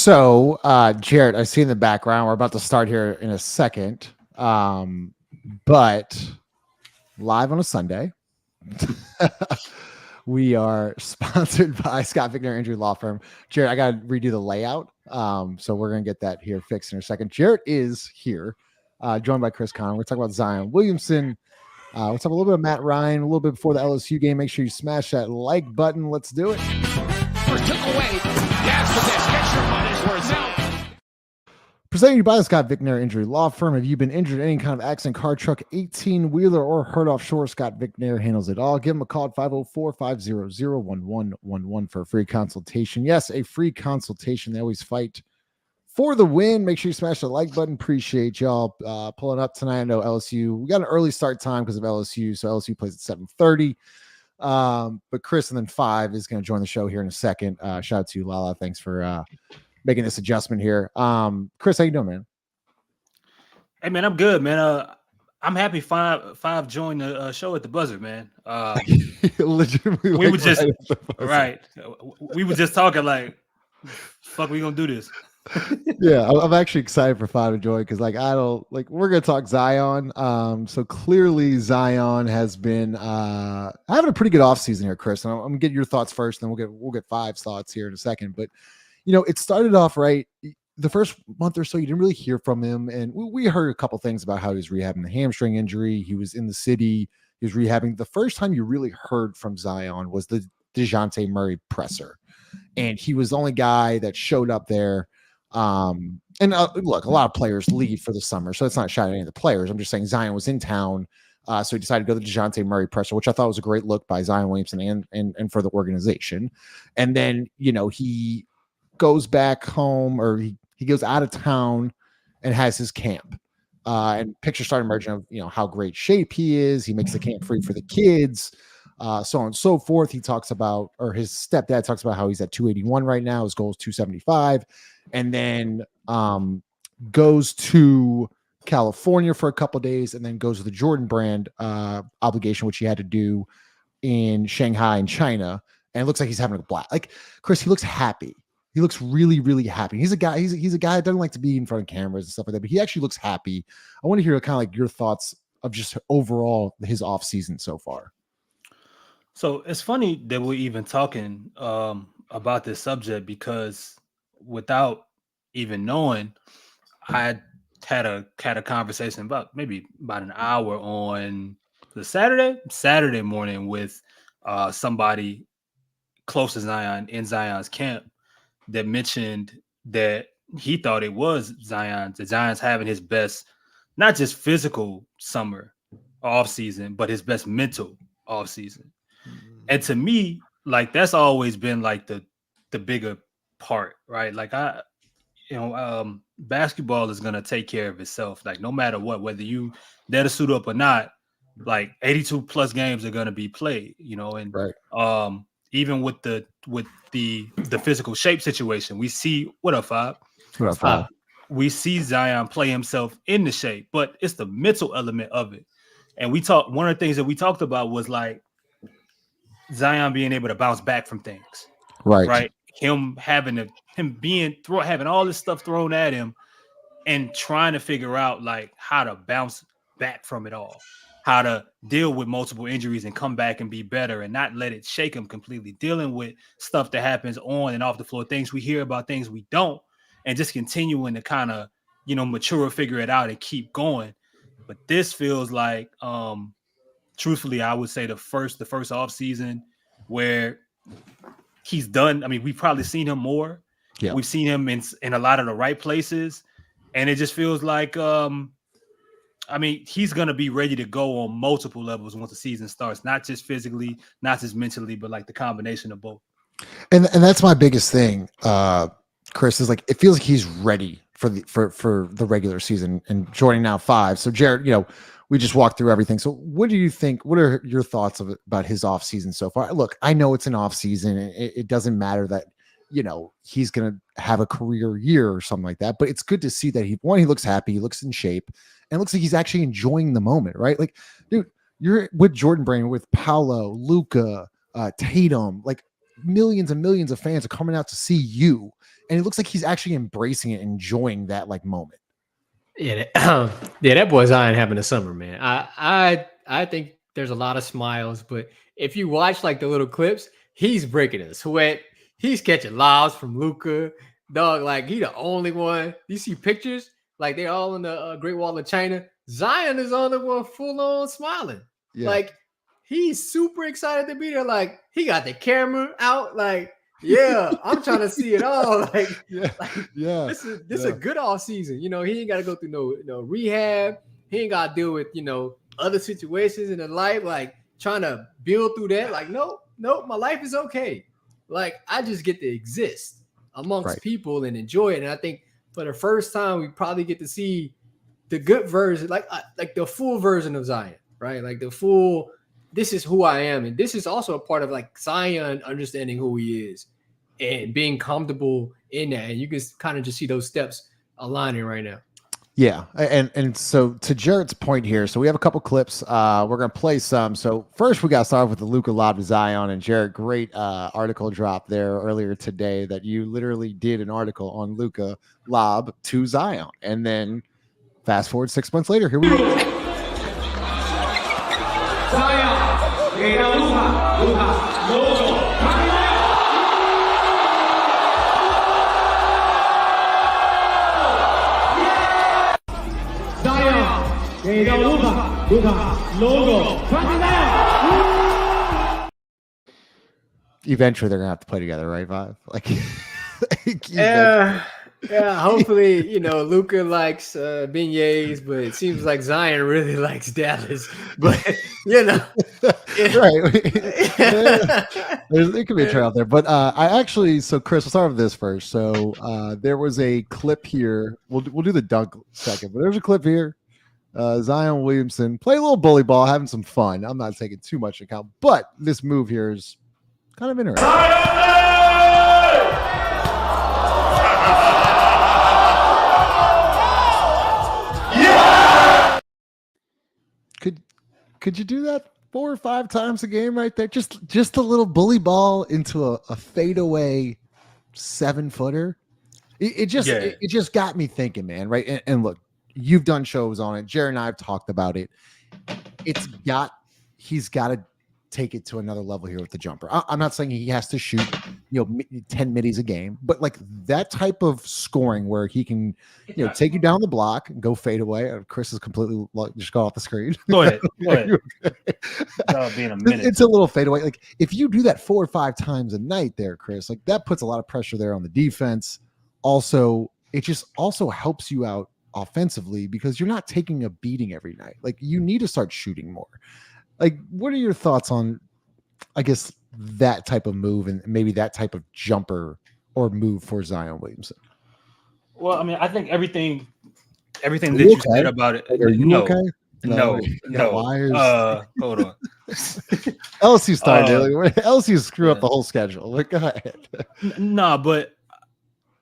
So, Jared, I see in the background, we're about to start here in a second, but live on a Sunday. We are sponsored by Scott Vicknair Injury Law Firm. Jared, I got to redo the layout. So we're going to get that here fixed in a second. Jared is here, joined by Chris Connor. We're talking about Zion Williamson. We'll talk a little bit of Matt Ryan, a little bit before the LSU game. Make sure you smash that like button. Let's do it. Took away. After this, get your money's worth now. Presented by the Scott Vicknair Injury Law Firm. Have you been injured in any kind of accident, car, truck, 18-wheeler, or hurt offshore? Scott Vicknair handles it all. Give him a call at 504-500-1111 for a free consultation. Yes, a free consultation. They always fight for the win. Make sure you smash the like button. Appreciate y'all pulling up tonight. I know LSU, we got an early start time because of LSU, so LSU plays at 7:30. But Chris and then 5 is going to join the show here in a second. Shout out to you, Lala. Thanks for making this adjustment here. Chris, how you doing, man? Hey, man, I'm good, man. I'm happy five joined the show at the buzzer, man. Legitimately, we were just right. We were just talking like, fuck, we gonna do this. Yeah, I'm actually excited for 5 to join because we're gonna talk Zion. So clearly Zion has been having a pretty good offseason here, Chris. And I'm gonna get your thoughts first, then we'll get 5's thoughts here in a second. But it started off right. The first month or so, you didn't really hear from him, and we heard a couple things about how he was rehabbing the hamstring injury. He was in the city. He was rehabbing. The first time you really heard from Zion was the Dejounte Murray presser, and he was the only guy that showed up there. Look, a lot of players leave for the summer, so it's not shot at any of the players. I'm just saying Zion was in town, so he decided to go to the Dejounte Murray presser, which I thought was a great look by Zion Williamson and for the organization. And then he goes back home, or he goes out of town and has his camp. And pictures start emerging of how great shape he is. He makes the camp free for the kids, so on and so forth. He talks about, or his stepdad talks about how he's at 281 right now. His goal is 275, and then goes to California for a couple of days, and then goes to the Jordan brand obligation, which he had to do in Shanghai in China. And it looks like he's having a blast. Like, Chris, he looks happy. He looks really, really happy. He's a guy that doesn't like to be in front of cameras and stuff like that, but he actually looks happy. I want to hear kind of like your thoughts of just overall his off season so far. So it's funny that we're even talking about this subject, because without even knowing, I had a conversation about an hour on the Saturday morning with somebody close to Zion in Zion's camp, that mentioned that he thought it was Zion's having his best, not just physical summer off season, but his best mental off season. And to me, like, that's always been like the bigger part, right? Like, basketball is going to take care of itself. Like, no matter what, whether you dare to suit up or not, like 82 plus games are going to be played, and right. Even with the physical shape situation, we see what up, Fab? We see Zion play himself in the shape, but it's the mental element of it. And one of the things that we talked about was like Zion being able to bounce back from things, right? Him having all this stuff thrown at him and trying to figure out like how to bounce back from it all, how to deal with multiple injuries and come back and be better and not let it shake him completely, dealing with stuff that happens on and off the floor, things we hear about, things we don't, and just continuing to kind of, mature, figure it out and keep going. But this feels like, truthfully, I would say the first off season where he's done. I mean, we've probably seen him more. Yeah. We've seen him in a lot of the right places. And it just feels like, he's going to be ready to go on multiple levels once the season starts, not just physically, not just mentally, but like the combination of both. And that's my biggest thing, Chris, is like, it feels like he's ready for the regular season and joining now 5. So Jared, we just walked through everything. So what do you think? What are your thoughts about his off season so far? Look, I know it's an off season. It doesn't matter that, he's going to have a career year or something like that, but it's good to see that he looks happy, he looks in shape, and it looks like he's actually enjoying the moment, right? Like, dude, you're with Jordan Brand, with Paolo, Luka, Tatum, like millions and millions of fans are coming out to see you, and it looks like he's actually embracing it, enjoying that like moment. Yeah, that boy Zion having a summer, man. I think there's a lot of smiles, but if you watch like the little clips, he's breaking a sweat. He's catching lobs from Luka. Dog, like he the only one. You see pictures, like they're all in the Great Wall of China. Zion is the only one full on smiling. Yeah. Like he's super excited to be there. Like he got the camera out. Like, yeah, I'm trying to see it all. Like, this is a good off season. You know, he ain't got to go through no rehab. He ain't got to deal with, you know, other situations in his life. Like trying to build through that. Like, nope, my life is okay. Like I just get to exist amongst people and enjoy it. And I think for the first time, we probably get to see the good version, like the full version of Zion, right? Like the full, this is who I am. And this is also a part of like Zion understanding who he is and being comfortable in that. And you can kind of just see those steps aligning right now. Yeah. And so to Jarrett's point here, so we have a couple clips. We're going to play some. So first we got to start off with the Luka lob to Zion. And Jarrett, great article drop there earlier today that you literally did an article on Luka lob to Zion. And then fast forward 6 months later, here we go. Eventually they're gonna have to play together, right, Vibe? Like yeah, hopefully, you know, Luka likes beignets, but it seems like Zion really likes Dallas. But you know, there could be a trade out there. But I actually, so Chris, we'll start with this first. So there was a clip here. We'll do the dunk second, but there's a clip here. Zion Williamson play a little bully ball, having some fun. I'm not taking too much account, but this move here is kind of interesting. Could you do that 4 or 5 times a game right there? Just a little bully ball into a fadeaway 7-footer. It just got me thinking, man. Right. And look, you've done shows on it. Jared and I have talked about it. He's got to take it to another level here with the jumper. I'm not saying he has to shoot, 10 middies a game, but like that type of scoring where he can, take you down the block and go fade away. Chris is completely just got off the screen. Go ahead. Being a minute. It's a little fade away. Like if you do that 4 or 5 times a night there, Chris, like that puts a lot of pressure there on the defense. Also, it just also helps you out offensively because you're not taking a beating every night. Like you need to start shooting more. Like, what are your thoughts on, I guess, that type of move and maybe that type of jumper or move for Zion Williamson? Well, I mean, I think everything that you said about it. Are you okay? No. Hold on. LSU started earlier. LSU screw up the whole schedule. Like, go ahead. No, but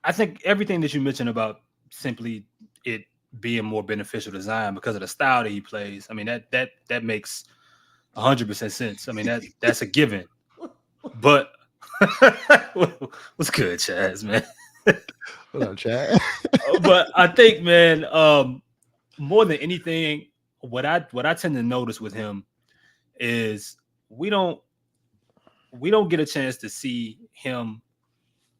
I think everything that you mentioned about simply it being more beneficial to Zion because of the style that he plays. I mean, that makes 100% sense. I mean, that's a given. But what's good, Chaz, man? What up, Chaz? But I think, man, more than anything, what I tend to notice with him is we don't get a chance to see him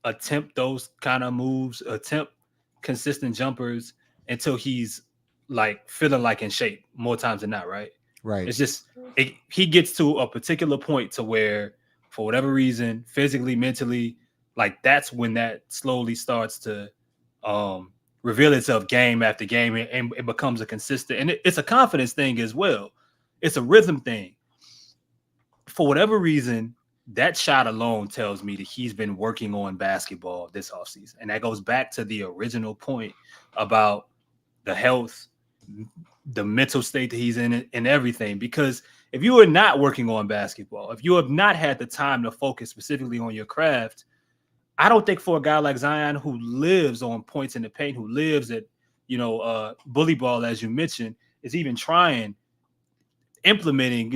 attempt those kind of moves, attempt consistent jumpers until he's like feeling like in shape more times than not, right? Right. It's just he gets to a particular point to where, for whatever reason, physically, mentally, like that's when that slowly starts to reveal itself game after game, and it becomes a consistent. And it's a confidence thing as well. It's a rhythm thing. For whatever reason, that shot alone tells me that he's been working on basketball this offseason, and that goes back to the original point about the health, the mental state that he's in and everything. Because if you are not working on basketball, if you have not had the time to focus specifically on your craft, I don't think for a guy like Zion who lives on points in the paint, who lives at, bully ball, as you mentioned, is even trying, implementing,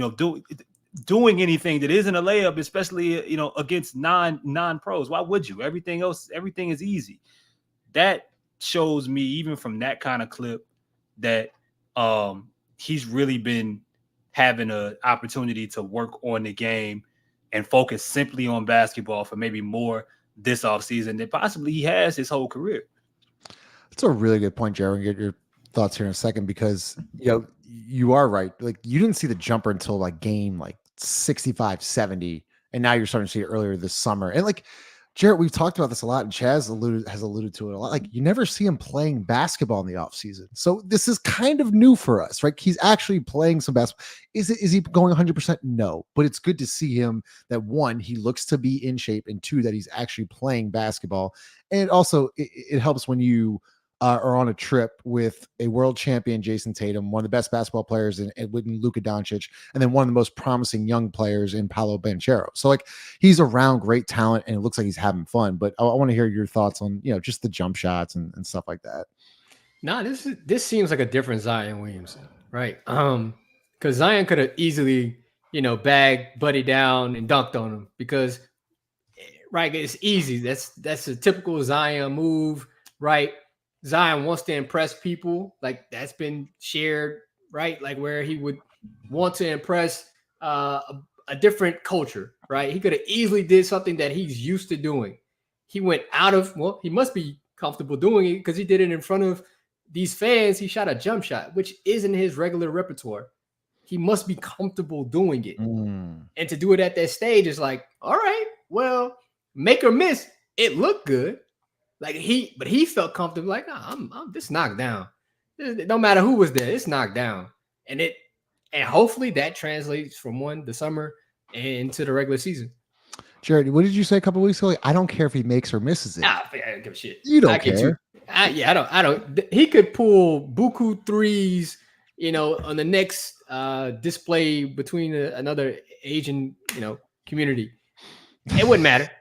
doing anything that isn't a layup, especially against non-pros. Why would you? Everything is easy. That shows me, even from that kind of clip, that he's really been having an opportunity to work on the game and focus simply on basketball for maybe more this offseason than possibly he has his whole career. That's a really good point, Jared. We'll get your thoughts here in a second, because you are right. Like, you didn't see the jumper until like game 65, 70, and now you're starting to see it earlier this summer. And like, Jarrett, we've talked about this a lot, and Chaz has alluded to it a lot. Like, you never see him playing basketball in the offseason. So this is kind of new for us, right? He's actually playing some basketball. Is he going 100%? No. But it's good to see him that, one, he looks to be in shape, and two, that he's actually playing basketball. And also, it helps when you are on a trip with a world champion, Jason Tatum, one of the best basketball players in Luka Doncic, and then one of the most promising young players in Paolo Banchero. So like, he's around great talent, and it looks like he's having fun. But I want to hear your thoughts on, just the jump shots and stuff like that. No, this seems like a different Zion Williamson, right? Because Zion could have easily, bagged Buddy down and dunked on him, because, right, it's easy. That's a typical Zion move, right? Zion wants to impress people, like that's been shared, right? Like, where he would want to impress a different culture, right? He could have easily did something that he's used to doing. He went he must be comfortable doing it, because he did it in front of these fans. He shot a jump shot, which isn't his regular repertoire. He must be comfortable doing it. And to do it at that stage is like, all right, well, make or miss, it looked good. Like, but he felt comfortable. Like, I'm this knocked down. No matter who was there, it's knocked down. And hopefully that translates from the summer into the regular season. Jared, what did you say a couple of weeks ago? Like, I don't care if he makes or misses it. I don't give a shit. You don't care. I don't. He could pull buku threes, on the next display between another Asian, community. It wouldn't matter.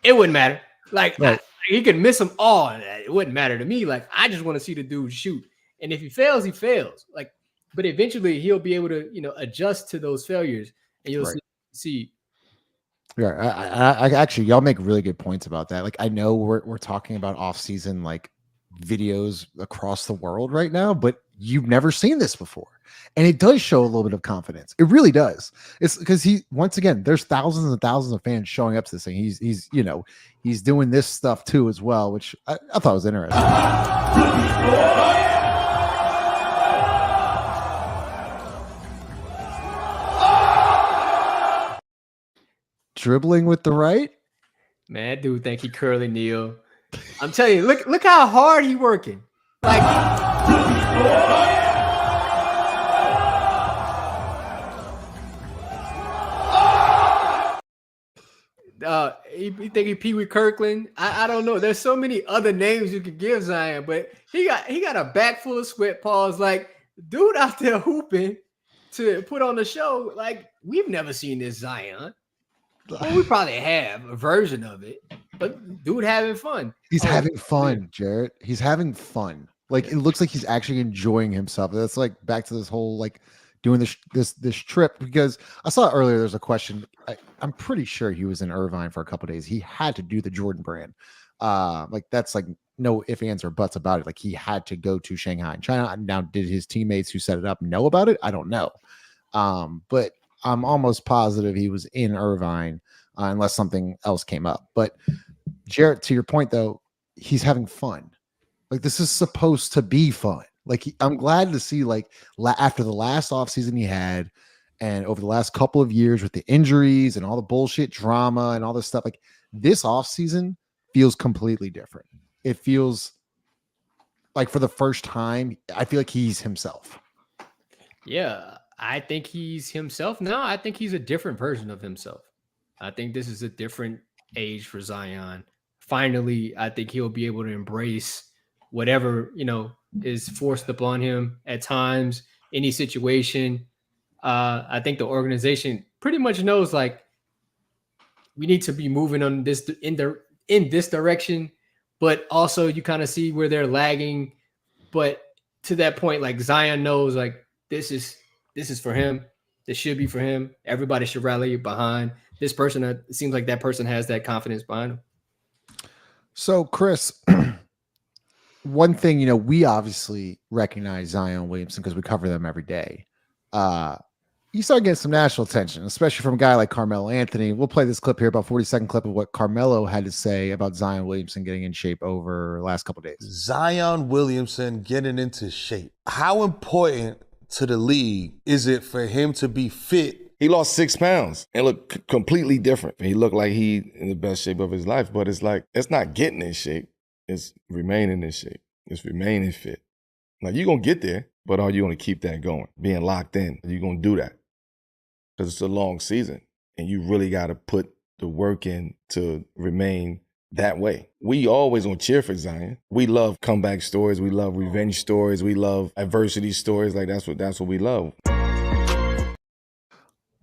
It wouldn't matter. Like, right. He could miss them all. It wouldn't matter to me. Like, I just want to see the dude shoot. And if he fails, he fails. Like, but eventually he'll be able to, adjust to those failures, and you'll see. Yeah, I actually, y'all make really good points about that. Like, I know we're talking about off-season like videos across the world right now, but you've never seen this before, and it does show a little bit of confidence. It really does. It's because once again, there's thousands and thousands of fans showing up to this thing. He's doing this stuff too as well, which I thought was interesting. Dribbling with the right, man. Dude, think he curly Neil. I'm telling you, look how hard he working. Like, you think he Pee Wee Kirkland? I don't know. There's so many other names you could give Zion, but he got a back full of sweat paws. Like, dude out there hooping to put on the show. Like, we've never seen this Zion. Well, we probably have a version of it, but dude having fun. He's having fun, Jarrett. He's having fun. Like, it looks like he's actually enjoying himself. That's like back to this whole like doing this trip, because I saw earlier there's a question. I'm pretty sure he was in Irvine for a couple of days. He had to do the Jordan brand. Like, that's like no ifs, ands, or buts about it. Like, he had to go to Shanghai in China. Now, did his teammates who set it up know about it? I don't know. But I'm almost positive he was in Irvine, unless something else came up. But Jarrett, to your point though, he's having fun. Like, this is supposed to be fun. Like, I'm glad to see, like, after the last offseason he had, and over the last couple of years with the injuries and all the bullshit drama and all this stuff, like, this offseason feels completely different. It feels like, for the first time, I feel like he's himself. Yeah, I think he's himself. No, I think he's a different version of himself. I think this is a different age for Zion. Finally, I think he'll be able to embrace whatever, is forced upon him at times, any situation. I think the organization pretty much knows, like, we need to be moving on this in this direction, but also you kind of see where they're lagging. But to that point, like, Zion knows, like, this is for him. this should be for him. Everybody should rally behind this person. It seems like that person has that confidence behind him. So, Chris, one thing, we obviously recognize Zion Williamson because we cover them every day. You start getting some national attention, especially from a guy like Carmelo Anthony. We'll play this clip here, about 40-second clip of what Carmelo had to say about Zion Williamson getting in shape over the last couple of days. Zion Williamson getting into shape. How important to the league is it for him to be fit? He lost 6 pounds and looked completely different. He looked like he in the best shape of his life, but it's like, it's not getting in shape. It's remaining in shape. It's remaining fit. Now, you're going to get there, but are you going to keep that going? Being locked in, are you going to do that? Because it's a long season, and you really got to put the work in to remain that way. We always gonna cheer for Zion. We love comeback stories. We love revenge stories. We love adversity stories. Like that's what we love.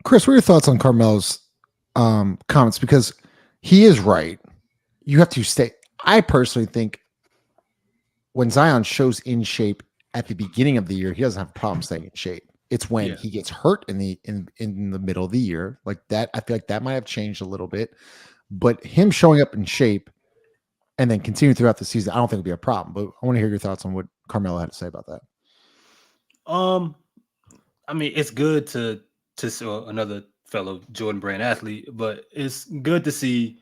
Chris, what are your thoughts on Carmelo's comments? Because he is right. You have to stay. I personally think when Zion shows in shape at the beginning of the year, he doesn't have a problem staying in shape. It's when he gets hurt in the middle of the year like that. I feel like that might have changed a little bit, but him showing up in shape and then continuing throughout the season, I don't think it'd be a problem. But I want to hear your thoughts on what Carmelo had to say about that. I mean, it's good to see another fellow Jordan Brand athlete, but it's good to see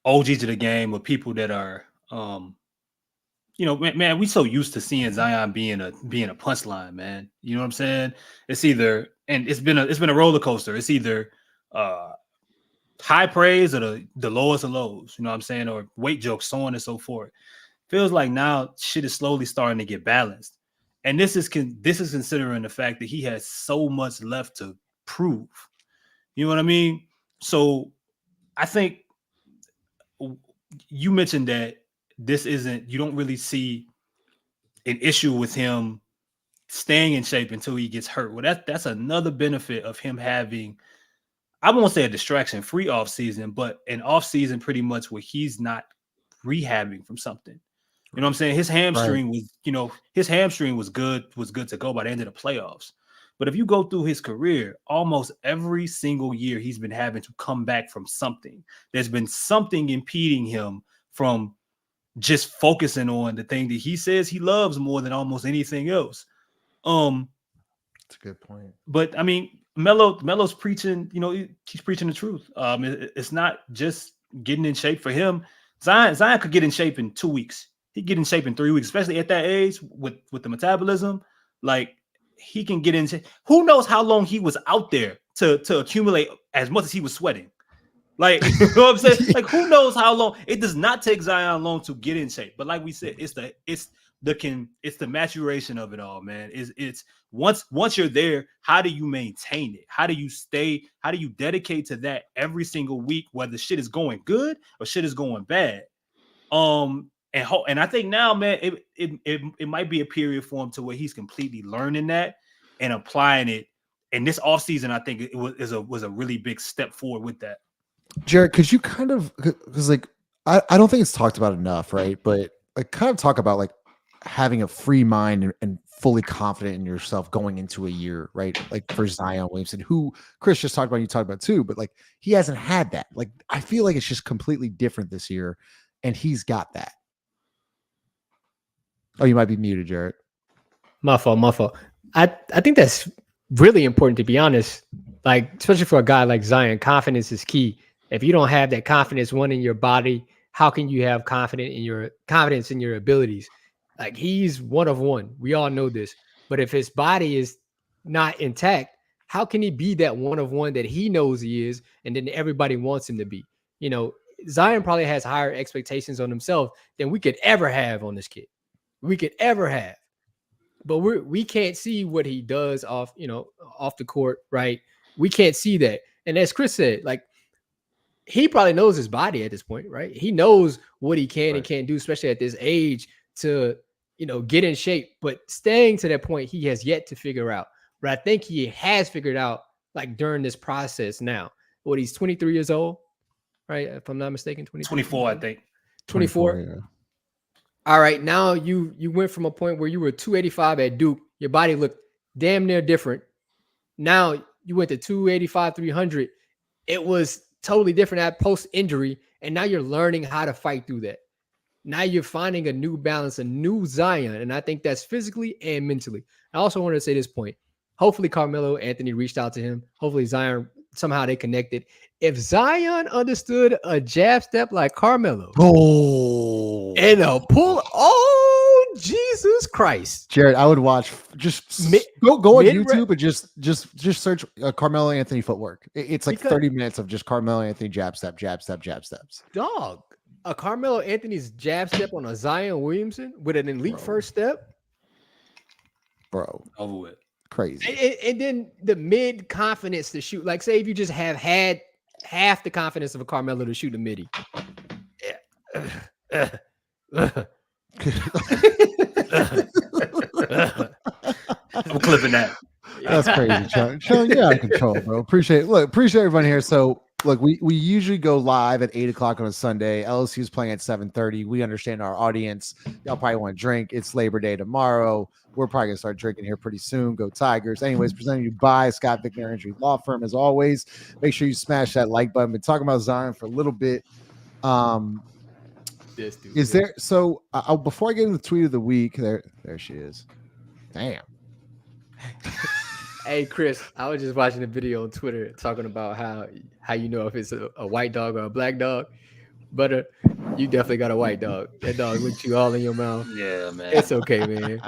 OGs of the game or people that are, man, we so used to seeing Zion being a punchline, man. You know what I'm saying? It's either, and it's been a roller coaster. It's either high praise or the lowest of lows. You know what I'm saying? Or weight jokes, so on and so forth. Feels like now shit is slowly starting to get balanced, and this is considering the fact that he has so much left to prove. You know what I mean? So I think you mentioned that. You don't really see an issue with him staying in shape until he gets hurt. Well, that's another benefit of him having, I won't say a distraction-free offseason, but an offseason pretty much where he's not rehabbing from something. You know what I'm saying? His hamstring was good to go by the end of the playoffs. But if you go through his career, almost every single year he's been having to come back from something. There's been something impeding him from just focusing on the thing that he says he loves more than almost anything else. That's a good point. But I mean, Melo's preaching, he's preaching the truth. It's not just getting in shape for him. Zion could get in shape in 2 weeks. He'd get in shape in 3 weeks, especially at that age with the metabolism. Like he can get in shape. Who knows how long he was out there to accumulate as much as he was sweating. Like, you know what I'm saying? Like, who knows how long? It does not take Zion long to get in shape. But like we said, it's the maturation of it all, man. It's once you're there, how do you maintain it? How do you stay? How do you dedicate to that every single week, whether shit is going good or shit is going bad? And I think now, man, it might be a period for him to where he's completely learning that and applying it. And this offseason, I think it was a really big step forward with that. Jared, could you kind of, because like I don't think it's talked about enough, right? But like kind of talk about like having a free mind and fully confident in yourself going into a year, right? Like for Zion Williamson, who Chris just talked about, you talked about too, but like he hasn't had that. Like I feel like it's just completely different this year, and he's got that. Oh, you might be muted, Jared. My fault. I think that's really important, to be honest. Like, especially for a guy like Zion, confidence is key. If you don't have that confidence, one, in your body, how can you have confidence in your abilities? Like, he's one of one. We all know this. But if his body is not intact, how can he be that one of one that he knows he is, and then everybody wants him to be? Zion probably has higher expectations on himself than we could ever have on this kid. We could ever have. But we can't see what he does off the court, right? We can't see that. And as Chris said, like, he probably knows his body at this point, right? He knows what he can and can't do, especially at this age, to get in shape. But staying to that point, he has yet to figure out. But I think he has figured out, like, during this process now. He's 23 years old, right? If I'm not mistaken, 24, I think. 24. Yeah. All right, now you went from a point where you were 285 at Duke. Your body looked damn near different. Now you went to 285, 300. It was totally different at post-injury, and now you're learning how to fight through that. Now you're finding a new balance, a new Zion, and I think that's physically and mentally. I also wanted to say this point. Hopefully Carmelo Anthony reached out to him. Hopefully Zion, somehow they connected. If Zion understood a jab step like Carmelo and a pull, oh, Jesus Christ. Jared, I would watch, just go on YouTube and just search Carmelo Anthony footwork. It's like 30 minutes of just Carmelo Anthony jab steps. Dog. A Carmelo Anthony's jab step on a Zion Williamson with an elite first step, bro. Over with. Crazy. And then the mid confidence to shoot. Like, say if you just have had half the confidence of a Carmelo to shoot a midi. I'm clipping that. That's crazy, Sean. Sean, you're out of control, bro. Appreciate everyone here. So look, we usually go live at 8:00 on a Sunday. LSU is playing at 7:30. We understand our audience. Y'all probably want to drink. It's Labor Day tomorrow. We're probably gonna start drinking here pretty soon. Go Tigers. Anyways, presenting you by Scott Vicknair Injury Law Firm. As always, make sure you smash that like button. Been talking about Zion for a little bit. Is there? So before I get into the tweet of the week, there she is. Damn. Hey Chris, I was just watching a video on Twitter talking about how you know if it's a white dog or a black dog. But you definitely got a white dog. That dog licked you all in your mouth. Yeah, man. It's okay, man.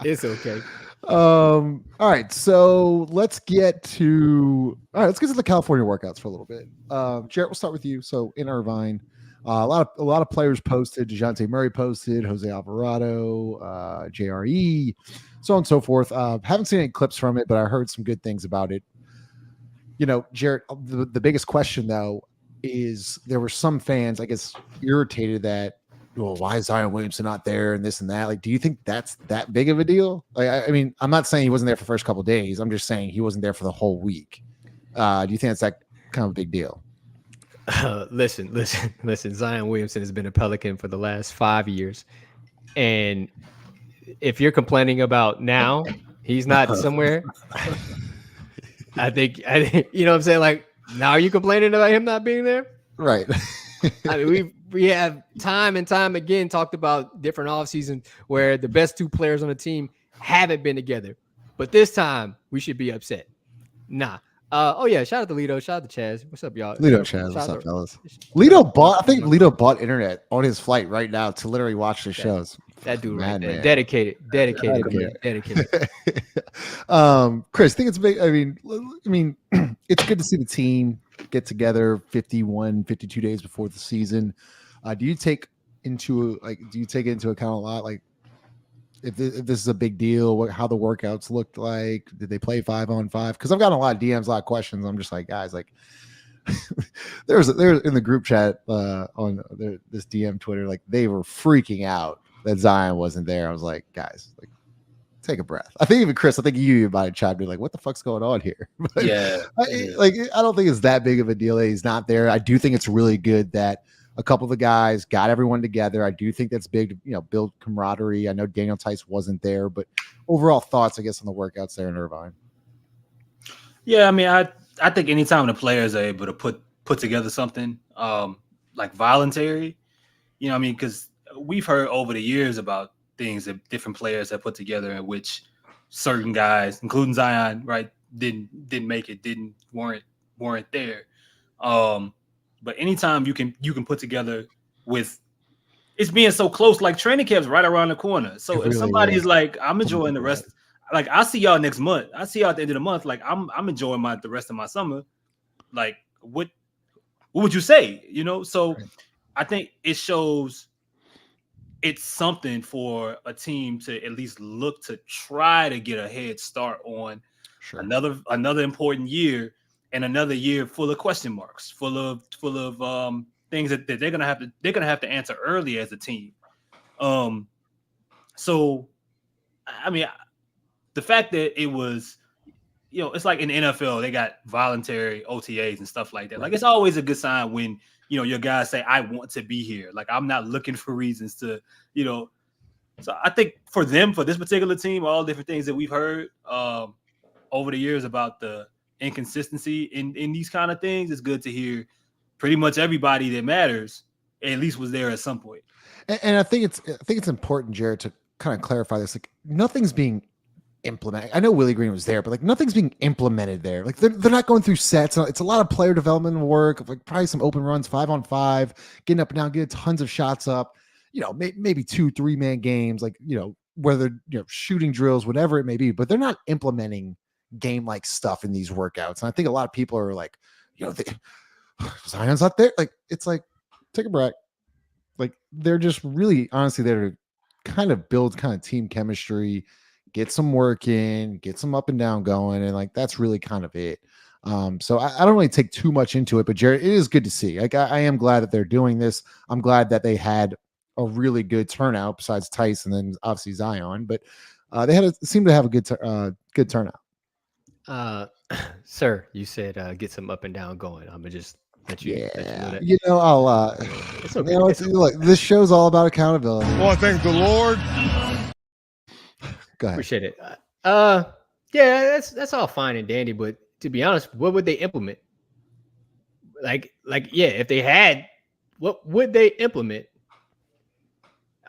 It's okay. All right, so let's get to the California workouts for a little bit. Jarrett, we'll start with you. So in Irvine, a lot of players posted. Dejounte Murray posted, Jose Alvarado, JRE, so on and so forth. Haven't seen any clips from it, but I heard some good things about it. You know, Jarrett, the biggest question though is there were some fans, I guess, irritated that, well, why is Zion Williamson not there and this and that? Like, do you think that's that big of a deal? Like, I mean, I'm not saying he wasn't there for the first couple of days. I'm just saying he wasn't there for the whole week. Do you think that's that kind of a big deal? Listen. Zion Williamson has been a Pelican for the last 5 years. And if you're complaining about now, he's not somewhere. I think, you know what I'm saying? Like, now are you complaining about him not being there? Right. I mean, we have time and time again talked about different offseasons where the best two players on the team haven't been together. But this time, we should be upset. Nah. Oh, yeah. Shout out to Lito. Shout out to Chaz. What's up, y'all? Lito, Chaz. What's up, fellas? I think Lito bought internet on his flight right now to literally watch the shows. That dude right there. Man. Dedicated. Chris, I think it's big. I mean, it's good to see the team get together 52 days before the season. Do you take it into account a lot? Like, if this is a big deal, how the workouts looked like? Did they play 5-on-5? Because I've gotten a lot of DMs, a lot of questions. I'm just like, guys, like, there's in the group chat on this DM Twitter, like, they were freaking out that Zion wasn't there. I was like, guys, like, take a breath. I think even Chris, I think you might have chimed in like, what the fuck's going on here? But yeah. I don't think it's that big of a deal that he's not there. I do think it's really good that a couple of the guys got everyone together. I do think that's big to, build camaraderie. I know Daniel Tice wasn't there, but overall thoughts, I guess, on the workouts there in Irvine. Yeah, I mean, I think anytime the players are able to put together something like voluntary, you know what I mean? Because we've heard over the years about things that different players have put together in which certain guys, including Zion, right, didn't make it, weren't there. But anytime you can put together with it's being so close, like training camp's right around the corner. So if somebody's like, I'm enjoying the rest, like I'll see y'all next month. I'll see y'all at the end of the month. Like I'm enjoying the rest of my summer. Like what would you say? So I think it shows it's something for a team to at least look to try to get a head start on another important year and another year full of question marks, full of things that they're gonna have to answer early as a team. So I mean, the fact that it was, it's like in the NFL, they got voluntary OTAs and stuff like that. Like it's always a good sign when your guys say, I want to be here. Like I'm not looking for reasons to, So I think for this particular team, all different things that we've heard over the years about the inconsistency in these kind of things, it's good to hear pretty much everybody that matters at least was there at some point. And I think it's important, Jared, to kind of clarify this. Like, nothing's being implemented. I know Willie Green was there, but like nothing's being implemented there. Like they're not going through sets. It's a lot of player development work, like probably some open runs, 5-on-5, getting up and down, getting tons of shots up. Maybe 2-3 man games, like whether shooting drills, whatever it may be. But they're not implementing game like stuff in these workouts. And I think a lot of people are like, Zion's not there. Like it's like, take a break. Like they're just really honestly there to kind of build kind of team chemistry, get some work in, get some up and down going, and like that's really kind of it. So I don't really take too much into it, but Jared, it is good to see. Like I am glad that they're doing this. I'm glad that they had a really good turnout besides Tice and then obviously Zion, but they seemed to have a good turnout. Sir, you said get some up and down going. I'm gonna just let you know that. I'll it's okay. Look, this show's all about accountability. Well, I thank the Lord. Go ahead. Appreciate it. Yeah, that's all fine and dandy, but to be honest, what would they implement? Like, yeah, if they had, what would they implement?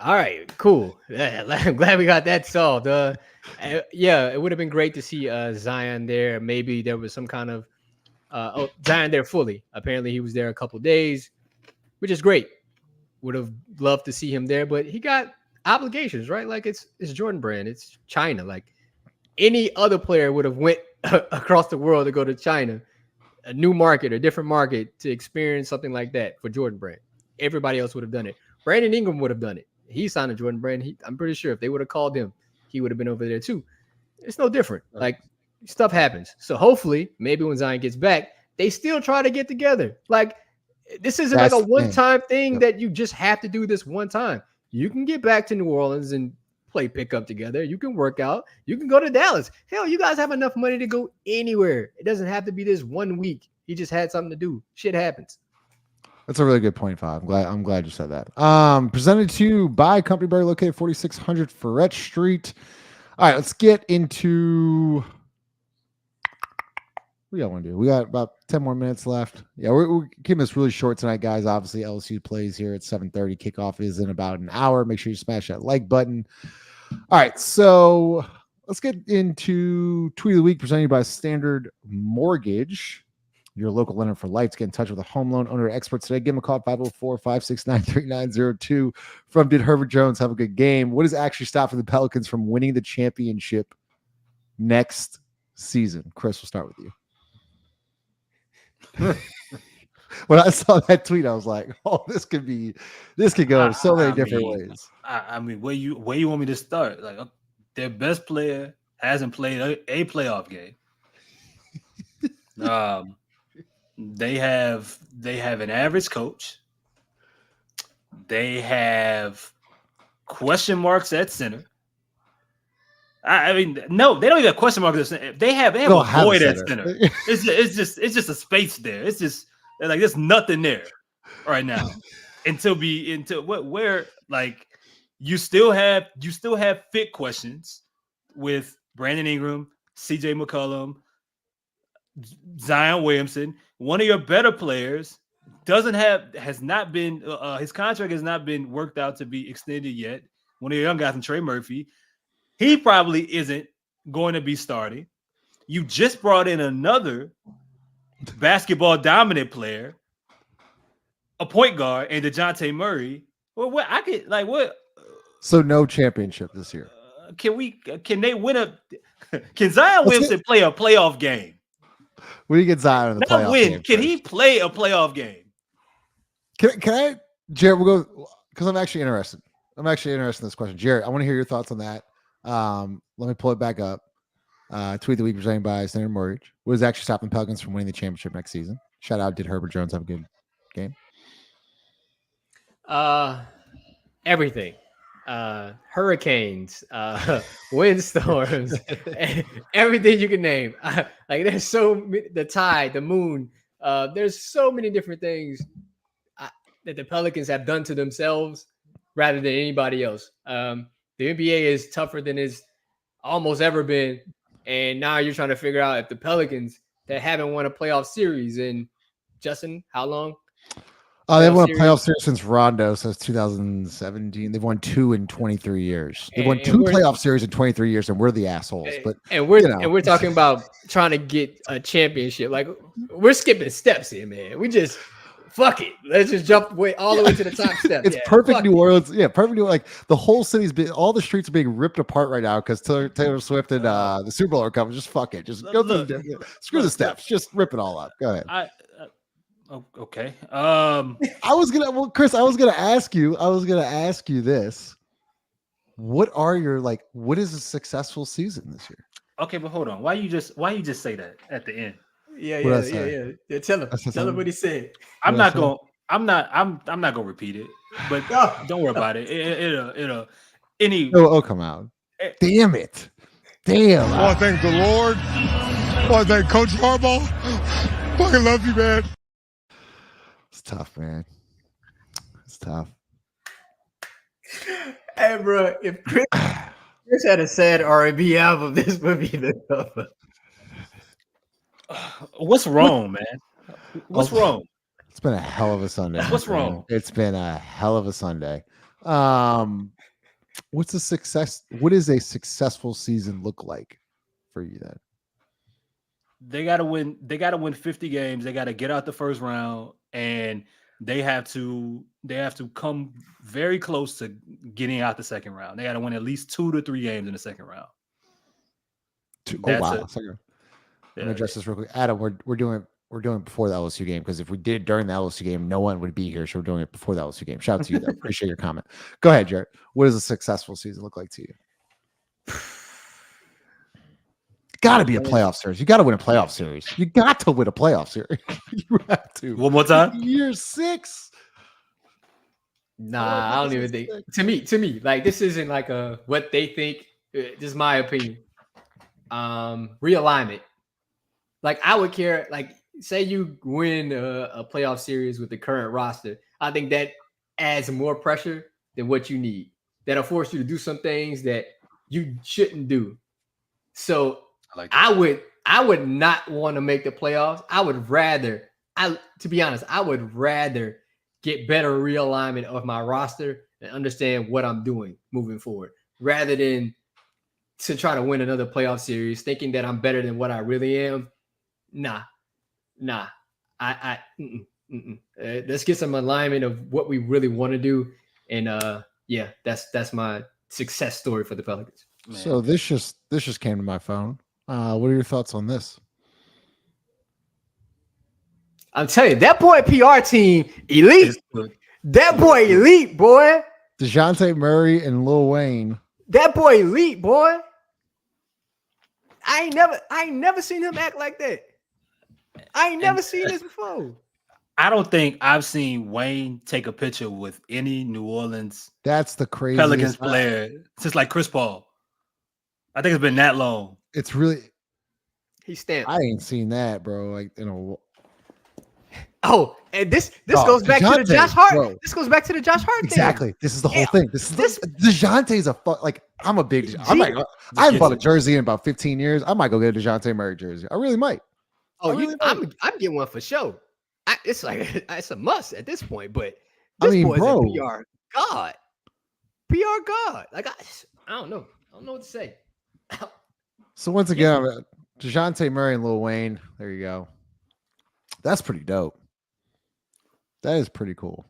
All right, cool. I'm glad we got that solved. Yeah, it would have been great to see Zion there. Maybe there was some kind of Zion there fully. Apparently, he was there a couple days, which is great. Would have loved to see him there, but he got obligations, right? Like it's Jordan Brand, it's China. Like any other player would have went across the world to go to China, a new market, a different market to experience something like that for Jordan Brand. Everybody else would have done it. Brandon Ingram would have done it. He signed a Jordan Brand. I'm pretty sure if they would have called him, he would have been over there too. It's no different. Like stuff happens. So hopefully, maybe when Zion gets back, they still try to get together. Like this isn't like a one-time thing that you just have to do this one time. You can get back to New Orleans and play pickup together. You can work out. You can go to Dallas. Hell, you guys have enough money to go anywhere. It doesn't have to be this 1 week. He just had something to do. Shit happens. That's a really good point, Five. I'm glad you said that. Presented to you by Company Berry, located 4600 Ferret Street. All right, let's get into what do y'all want to do? We got about 10 more minutes left. Yeah, we're keeping this really short tonight, guys. Obviously, LSU plays here at 7:30. Kickoff is in about an hour. Make sure you smash that like button. All right, so let's get into Tweet of the Week presented by Standard Mortgage, your local lender for life. To get in touch with a home loan owner experts today, give them a call at 504-569-3902. From Did Herbert Jones have a good game? What is actually stopping the Pelicans from winning the championship next season? Chris, we'll start with you. When I saw that tweet, I was like, "Oh, this could go so many different ways." I mean, where you want me to start? Like, their best player hasn't played a playoff game. They have an average coach. They have question marks at center. I mean, no, they don't even have question marks at center. They have a void at center. It's just a space there. It's just like there's nothing there right now until where like you still have fit questions with Brandon Ingram, CJ McCollum, Zion Williamson. One of your better players has not been his contract has not been worked out to be extended yet. One of your young guys, Trey Murphy, he probably isn't going to be starting. You just brought in another basketball dominant player, a point guard, and Dejounte Murray. Well, what? So no championship this year. Can they win can Zion Williamson play a playoff game? We didn't get Zion in the playoff game. Can he play a playoff game? Can I, Jared? We'll go because I'm actually interested. I'm actually interested in this question, Jared. I want to hear your thoughts on that. Let me pull it back up. Tweet of the Week presented by Standard Mortgage. What is actually stopping Pelicans from winning the championship next season? Shout out, did Herbert Jones have a good game? Everything. Hurricanes, windstorms, everything you can name. Like there's the tide, the moon. There's so many different things that the Pelicans have done to themselves rather than anybody else. The NBA is tougher than it's almost ever been. And now you're trying to figure out if the Pelicans that haven't won a playoff series in, Justin, how long? They've won a playoff series since Rondo, since 2017. They've won 2 in 23 years. They've won 2 playoff series in 23 years, and we're the assholes. But we're talking about trying to get a championship. Like, we're skipping steps here, man. We just fuck it. Let's just jump all the way to the top step. It's perfect New Orleans. Yeah, perfect. Like the whole city's all the streets are being ripped apart right now because Taylor Swift and the Super Bowl are coming. Just fuck it. Just go through screw the steps. Just rip it all up. Go ahead. Okay. Chris, I was gonna ask you this. What is a successful season this year? Okay, but hold on. Why you just say that at the end? Yeah. Tell him what he said. I'm not gonna repeat it, but don't worry about it. It'll come out. Damn it. Damn. I want to thank the Lord. I want to thank Coach Harbaugh. Fucking love you, man. It's tough, man. It's tough. Hey, bro, if Chris had a sad R&B album, this would be the cover. What's wrong, man? What's wrong? It's been a hell of a Sunday. What's wrong? It's been a hell of a Sunday. What is a successful season look like for you then? They gotta win 50 games. They gotta get out the first round, and they have to come very close to getting out the second round. They gotta win at least 2 to 3 games in the second round. Let me address this real quick. Adam, we're doing it before the LSU game, because if we did during the LSU game, no one would be here. So we're doing it before the LSU game. Shout out to you there. Appreciate your comment. Go ahead, Jared. What does a successful season look like to you? Got to be a playoff series. You got to win a playoff series. You got to win a playoff series. You have to. One more time. Year 6. Nah, I don't even think. To me, like, this isn't like what they think. This is my opinion. Realignment. Like, I would care. Like, say you win a playoff series with the current roster. I think that adds more pressure than what you need. That'll force you to do some things that you shouldn't do. So I would not want to make the playoffs. To be honest, I would rather get better realignment of my roster and understand what I'm doing moving forward, rather than to try to win another playoff series thinking that I'm better than what I really am. Nah. Let's get some alignment of what we really want to do. And that's my success story for the Pelicans. Man. So this just came to my phone. What are your thoughts on this? I'm telling you, that boy PR team, elite. That boy elite, boy. Dejounte Murray and Lil Wayne. That boy elite, boy. I ain't never seen him act like that. I ain't never seen this before. I don't think I've seen Wayne take a picture with any New Orleans that's the craziest Pelicans player since like Chris Paul. I think it's been that long. It's really he stamped. I ain't seen that, bro. Like, you know. Oh, and this goes back to the Josh Hart. Bro. This goes back to the Josh Hart thing. Exactly. This is the whole thing. DeJounte's I'm a big. I haven't bought a jersey in about 15 years. I might go get a Dejounte Murray jersey. I really might. Oh, I'm getting one for sure. It's a must at this point. But this boy's a PR god. PR god. Like I don't know. I don't know what to say. So once again, DeJounte Murray and Lil Wayne. There you go. That's pretty dope. That is pretty cool.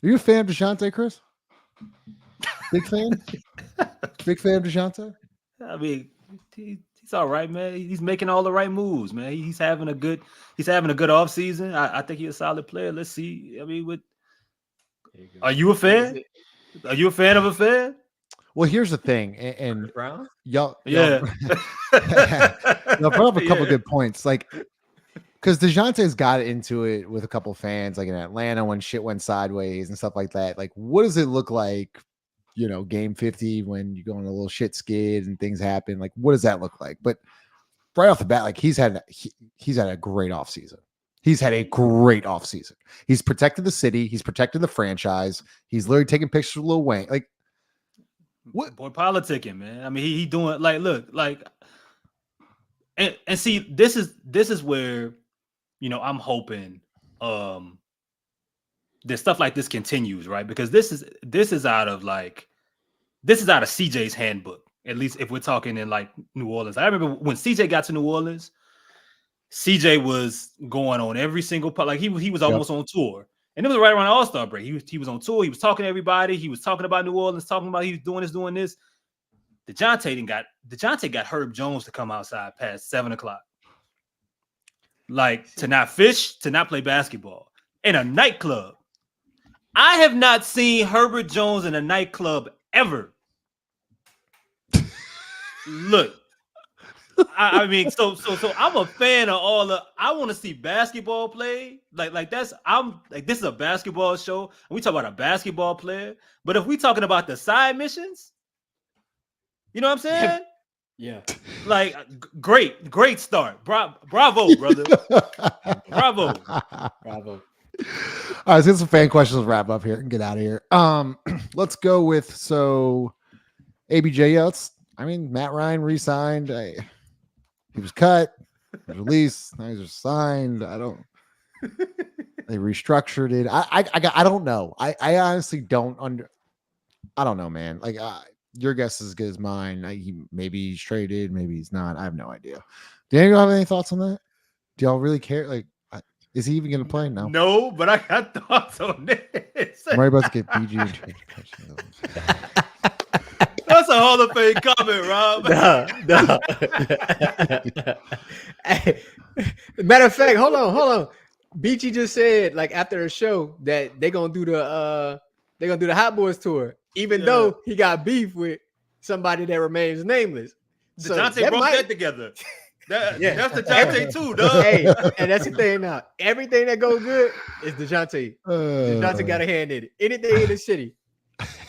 Are you a fan of DeJounte, Chris? Big fan? Big fan of DeJounte? I mean, he's all right, man. He's making all the right moves, man. He's having a good offseason. I think he's a solid player. Let's see. I mean, are you a fan? Are you a fan of a fan? Well, here's the thing, and Brown? y'all brought up a couple good points, like because DeJounte's got into it with a couple fans, like in Atlanta when shit went sideways and stuff like that. Like, what does it look like, game 50 when you go on a little shit skid and things happen? Like, what does that look like? But right off the bat, like he's had a great offseason. He's had a great offseason. He's protected the city. He's protected the franchise. He's literally taking pictures of Lil Wayne. Like, what? Boy, politicking, man. I mean, he doing look, And see, this is where, I'm hoping that stuff like this continues, right? Because this is out of CJ's handbook. At least if we're talking in like New Orleans. I remember when CJ got to New Orleans, CJ was going on every single part. Like he was almost on tour. And it was right around the All-Star break. He was on tour. He was talking to everybody. He was talking about New Orleans, talking about he was doing this. Dejounte got Herb Jones to come outside past 7:00. Like to not fish, to not play basketball in a nightclub. I have not seen Herbert Jones in a nightclub ever. Look, I mean, so I'm a fan of all the. I want to see basketball play. This is a basketball show, and we talk about a basketball player. But if we talking about the side missions, you know what I'm saying? Yeah. Like great start. Bravo, brother. Bravo. All right, let's get some fan questions to wrap up here and get out of here. Let's go with ABJ. Matt Ryan re-signed. He was cut, was released. Now he's signed. They restructured it. I don't know. I honestly don't I don't know, man. Like your guess is as good as mine. Maybe he's traded, maybe he's not. I have no idea. Do you have any thoughts on that? Do y'all really care? Like, is he even going to play? No. No, but I got thoughts on this. I'm worried about to get BG. That's a Hall of Fame comment, Rob. No. Hey, matter of fact, hold on. BG just said like after the show that they're gonna do the Hot Boys tour, even though he got beef with somebody that remains nameless. Dejounte brought that together. That's Dejounte too, dog. Hey, and that's the thing now. Everything that goes good is Dejounte. Dejounte got a hand in it. Anything in the city.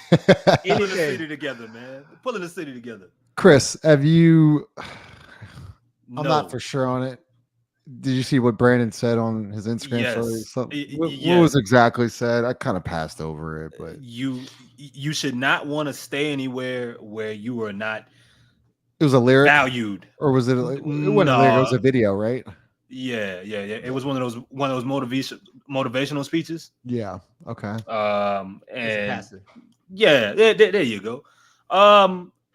Pulling the city together, man. Pulling the city together. Chris, have you? No. I'm not for sure on it. Did you see what Brandon said on his Instagram story? What was exactly said? I kind of passed over it, but you should not want to stay anywhere where you are not. It was a lyric valued, or was it? It wasn't a lyric. It was a video, right? Yeah. It was one of those motivational speeches. Yeah. Okay. And there you go.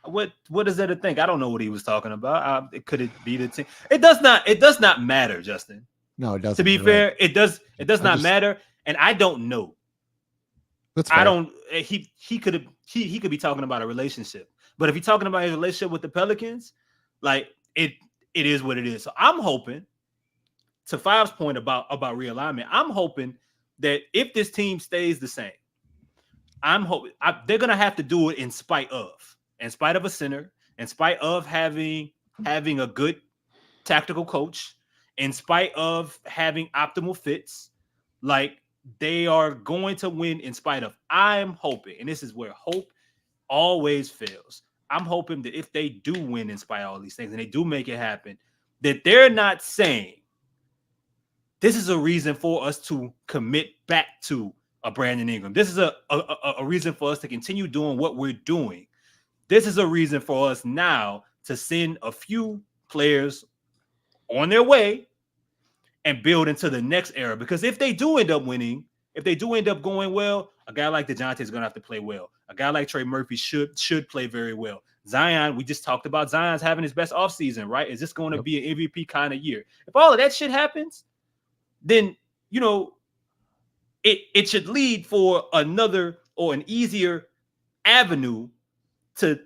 What is there to think? I don't know what he was talking about. Could it be the team? It does not matter, Justin. No, it doesn't. To be fair, it does not matter, and I don't know. That's fair. I don't. He could be talking about a relationship, but if he's talking about his relationship with the Pelicans, like it is what it is. So I'm hoping, to Five's point about realignment, I'm hoping that if this team stays the same, I'm hoping they're gonna have to do it in spite of a center, in spite of having a good tactical coach, in spite of having optimal fits. Like they are going to win in spite of. I'm hoping, and this is where hope always fails. I'm hoping that if they do win in spite of all these things and they do make it happen, that they're not saying this is a reason for us to commit back to a Brandon Ingram. This is a reason for us to continue doing what we're doing. This is a reason for us now to send a few players on their way and build into the next era. Because if they do end up winning, if they do end up going well, a guy like Dejounte is going to have to play well. A guy like Trey Murphy should play very well. Zion, we just talked about Zion's having his best offseason, right? Is this going to be an MVP kind of year? If all of that shit happens, then, it should lead for another or an easier avenue to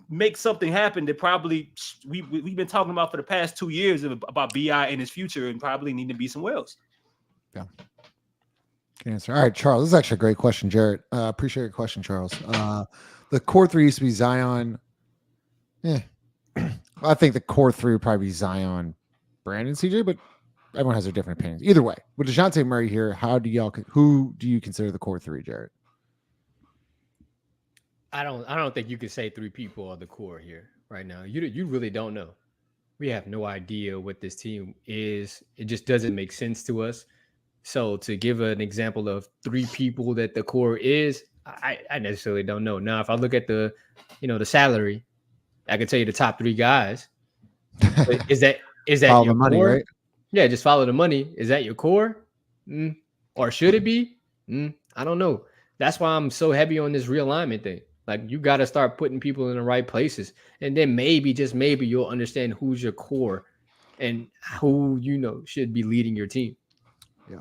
make something happen that probably we've been talking about for the past 2 years about BI and his future and probably need to be somewhere else. Yeah. Good answer. All right, Charles. This is actually a great question, Jarrett. Appreciate your question, Charles. The core three used to be Zion. I think the core three would probably be Zion, Brandon, CJ, but everyone has their different opinions. Either way, with Dejounte Murray here, who do you consider the core three, Jarrett? I don't think you could say three people are the core here right now. You really don't know. We have no idea what this team is. It just doesn't make sense to us. So to give an example of three people that the core is, I necessarily don't know. Now, if I look at the salary, I can tell you the top three guys. But is Is that Follow your the money, core? right? Yeah, just follow the money. Is that your core? Or should it be? I don't know. That's why I'm so heavy on this realignment thing. Like, you got to start putting people in the right places. And then maybe, just maybe, you'll understand who's your core and who, should be leading your team. Yeah.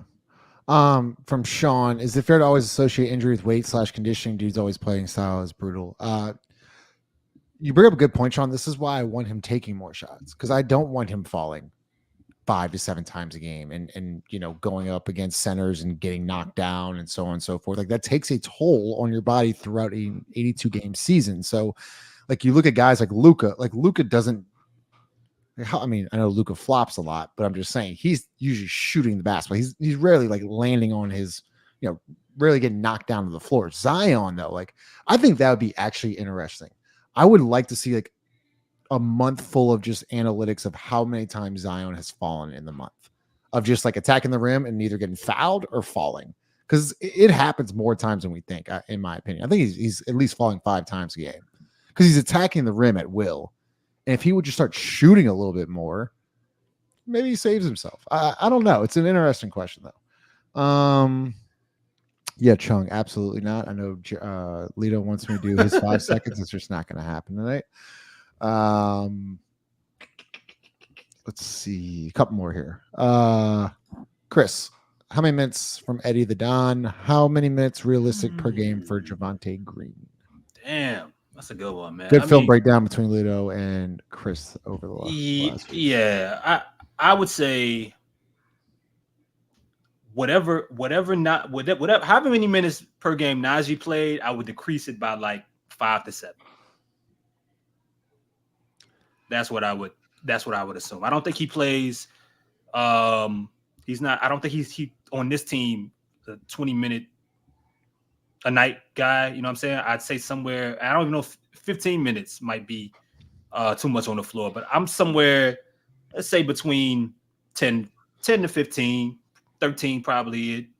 From Sean, is it fair to always associate injury with weight / conditioning? Dude's always playing style is brutal. You bring up a good point, Sean. This is why I want him taking more shots, because I don't want him falling 5 to 7 times a game and going up against centers and getting knocked down and so on and so forth. Like, that takes a toll on your body throughout an 82 game season. So like, you look at guys like Luka. Like, Luka doesn't, I mean, I know Luka flops a lot, but I'm just saying he's usually shooting the basketball. He's rarely like landing on his, rarely getting knocked down to the floor. Zion, though, like, I think that would be actually interesting. I would like to see like a month full of just analytics of how many times Zion has fallen in the month, of just like attacking the rim and either getting fouled or falling, because it happens more times than we think. In my opinion, I think he's at least falling 5 times a game because he's attacking the rim at will. And if he would just start shooting a little bit more, maybe he saves himself. I don't know. It's an interesting question, though. Yeah, Chung, absolutely not. I know Lito wants me to do his 5 seconds. It's just not going to happen tonight. Let's see. A couple more here. Chris, how many minutes from Eddie the Don? How many minutes realistic per game for Javonte Green? Damn. That's a good one, man. Good film breakdown between Ludo and Chris over the last week. Yeah, I would say whatever, however many minutes per game Najee played, I would decrease it by like 5 to 7. That's what I would assume. I don't think he plays. He's not. I don't think he's on this team a 20-minute a night guy. You know what I'm saying? I'd say somewhere. I don't even know if 15 minutes might be too much on the floor, but I'm somewhere. Let's say between 10 to 15, 13 probably.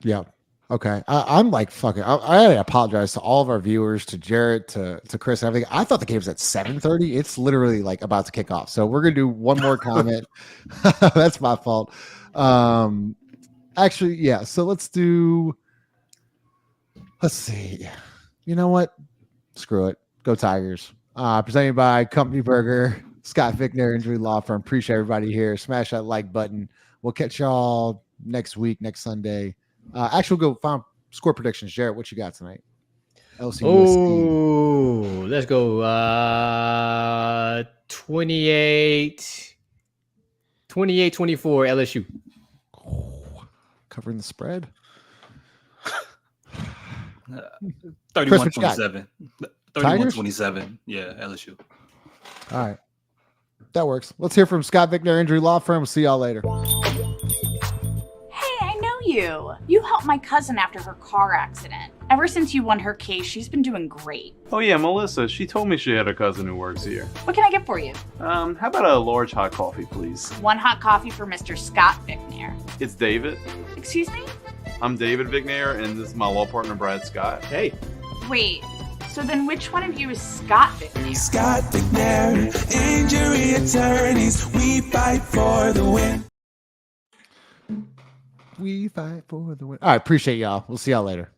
Yeah. Okay. I'm like, fucking, I apologize to all of our viewers, to Jarrett, to Chris and everything. I thought the game was at 7:30. It's literally like about to kick off. So we're going to do one more comment. That's my fault. Actually, yeah. So let's see. You know what? Screw it. Go Tigers. Presented by Company Burger, Scott Vicknair Injury Law Firm. Appreciate everybody here. Smash that like button. We'll catch y'all next week, next Sunday. Actually, we'll go find score predictions. Jarrett, what you got tonight? LC Oh, let's go. 28-24 LSU. Covering the spread. 31-27. 31-27. Yeah, LSU. All right. That works. Let's hear from Scott Vicknair Injury Law Firm. We'll see y'all later. You helped my cousin after her car accident. Ever since you won her case, she's been doing great. Oh yeah, Melissa. She told me she had a cousin who works here. What can I get for you? How about a large hot coffee, please? 1 hot coffee for Mr. Scott Vicknair. It's David. Excuse me? I'm David Vicknair, and this is my law partner, Brad Scott. Hey. Wait, so then which one of you is Scott Vicknair? Scott Vicknair, injury attorneys, we fight for the win. We fight for the win. All right, appreciate y'all. We'll see y'all later.